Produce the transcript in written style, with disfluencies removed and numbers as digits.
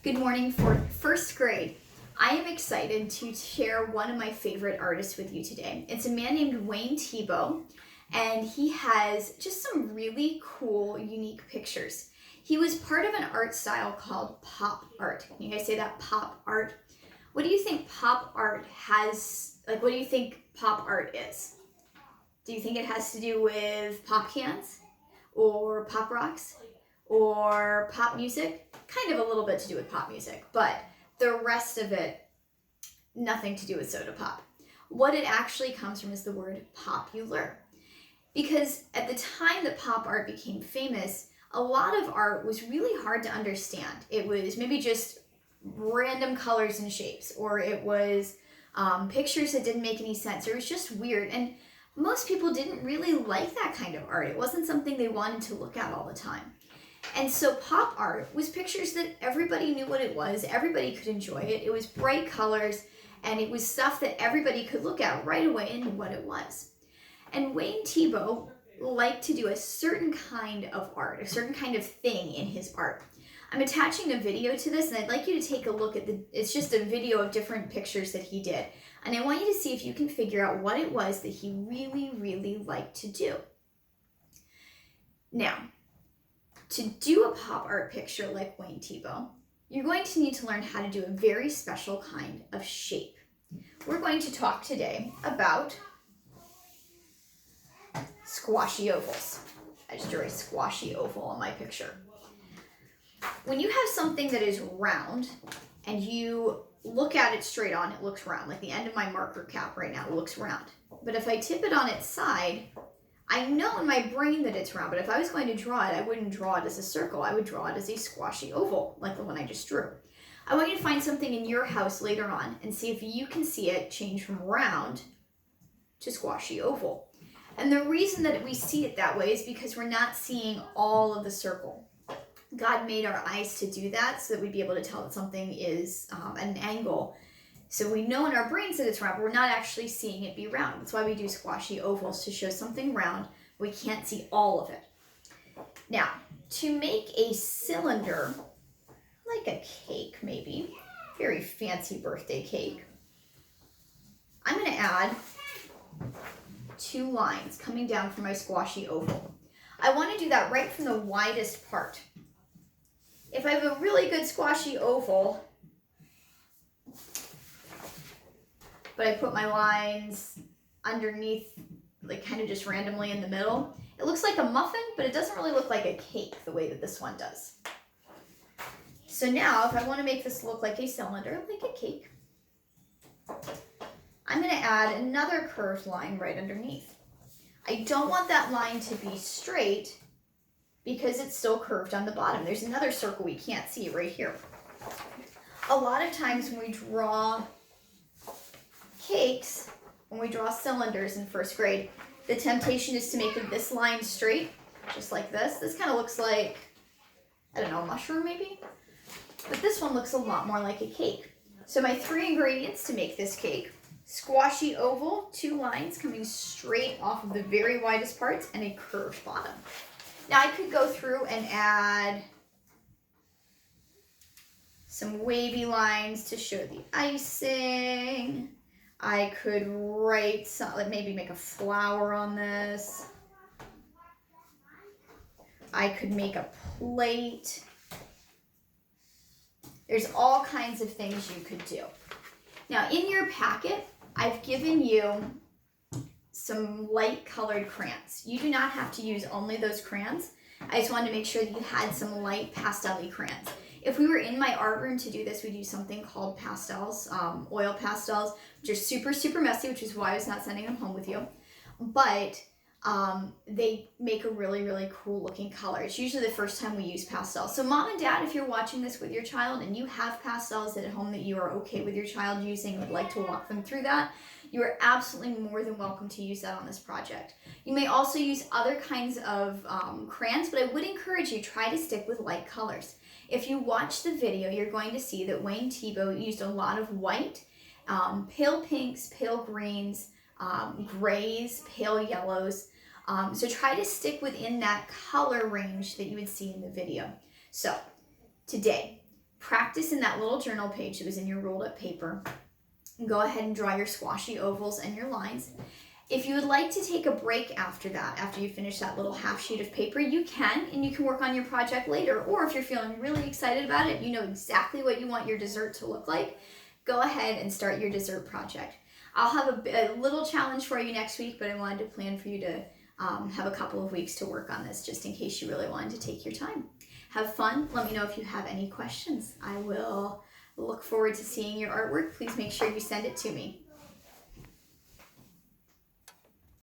Good morning for first grade. I am excited to share one of my favorite artists with you today. It's a man named Wayne Thiebaud, and he has just some really cool, unique pictures. He was part of an art style called pop art. Can you guys say that, pop art? What do you think pop art has, what do you think pop art is? Do you think it has to do with pop cans or pop rocks or pop music? Kind of a little bit to do with pop music, but the rest of it, nothing to do with soda pop. What it actually comes from is the word popular. Because at the time that pop art became famous, a lot of art was really hard to understand. It was maybe just random colors and shapes, or it was pictures that didn't make any sense, or it was just weird. And most people didn't really like that kind of art. It wasn't something they wanted to look at all the time. And so pop art was pictures that everybody knew what it was, everybody could enjoy it. It was bright colors, and it was stuff that everybody could look at right away and knew what it was. And Wayne Thiebaud liked to do a certain kind of art, a certain kind of thing in his art. I'm attaching a video to this, and I'd like you to take a look at it's just a video of different pictures that he did. And I want you to see if you can figure out what it was that he really, really liked to do. Now, to do a pop art picture like Wayne Thiebaud, you're going to need to learn how to do a very special kind of shape. We're going to talk today about squashy ovals. I just drew a squashy oval on my picture. When you have something that is round and you look at it straight on, it looks round. Like the end of my marker cap right now looks round. But if I tip it on its side, I know in my brain that it's round, but if I was going to draw it, I wouldn't draw it as a circle. I would draw it as a squashy oval, like the one I just drew. I want you to find something in your house later on and see if you can see it change from round to squashy oval. And the reason that we see it that way is because we're not seeing all of the circle. God made our eyes to do that so that we'd be able to tell that something is at an angle. So we know in our brains that it's round, but we're not actually seeing it be round. That's why we do squashy ovals, to show something round. We can't see all of it. Now, to make a cylinder, like a cake maybe, very fancy birthday cake, I'm going to add 2 lines coming down from my squashy oval. I want to do that right from the widest part. If I have a really good squashy oval, but I put my lines underneath, like kind of just randomly in the middle, it looks like a muffin, but it doesn't really look like a cake the way that this one does. So now, if I want to make this look like a cylinder, like a cake, I'm going to add another curved line right underneath. I don't want that line to be straight because it's still curved on the bottom. There's another circle we can't see right here. A lot of times when we draw cakes, when we draw cylinders in first grade, the temptation is to make this line straight, just like this. This kind of looks like, I don't know, a mushroom maybe? But this one looks a lot more like a cake. So my 3 ingredients to make this cake: squashy oval, 2 lines coming straight off of the very widest parts, and a curved bottom. Now I could go through and add some wavy lines to show the icing. I could write maybe make a flower on this. I could make a plate. There's all kinds of things you could do. Now in your packet, I've given you some light colored crayons. You do not have to use only those crayons. I just wanted to make sure that you had some light pastel-y crayons. If we were in my art room to do this, we'd use something called pastels, oil pastels, which are super, super messy, which is why I was not sending them home with you. But they make a really, really cool looking color. It's usually the first time we use pastels. So mom and dad, if you're watching this with your child and you have pastels at home that you are okay with your child using, would like to walk them through that, you are absolutely more than welcome to use that on this project. You may also use other kinds of crayons, but I would encourage you, try to stick with light colors. If you watch the video, you're going to see that Wayne Thiebaud used a lot of white, pale pinks, pale greens, grays, pale yellows. So try to stick within that color range that you would see in the video. So today, practice in that little journal page that was in your rolled up paper. Go ahead and draw your squashy ovals and your lines. If you would like to take a break after that, after you finish that little half sheet of paper, you can, and you can work on your project later. Or if you're feeling really excited about it, you know exactly what you want your dessert to look like, go ahead and start your dessert project. I'll have a little challenge for you next week, but I wanted to plan for you to have a couple of weeks to work on this just in case you really wanted to take your time. Have fun. Let me know if you have any questions. I will look forward to seeing your artwork. Please make sure you send it to me.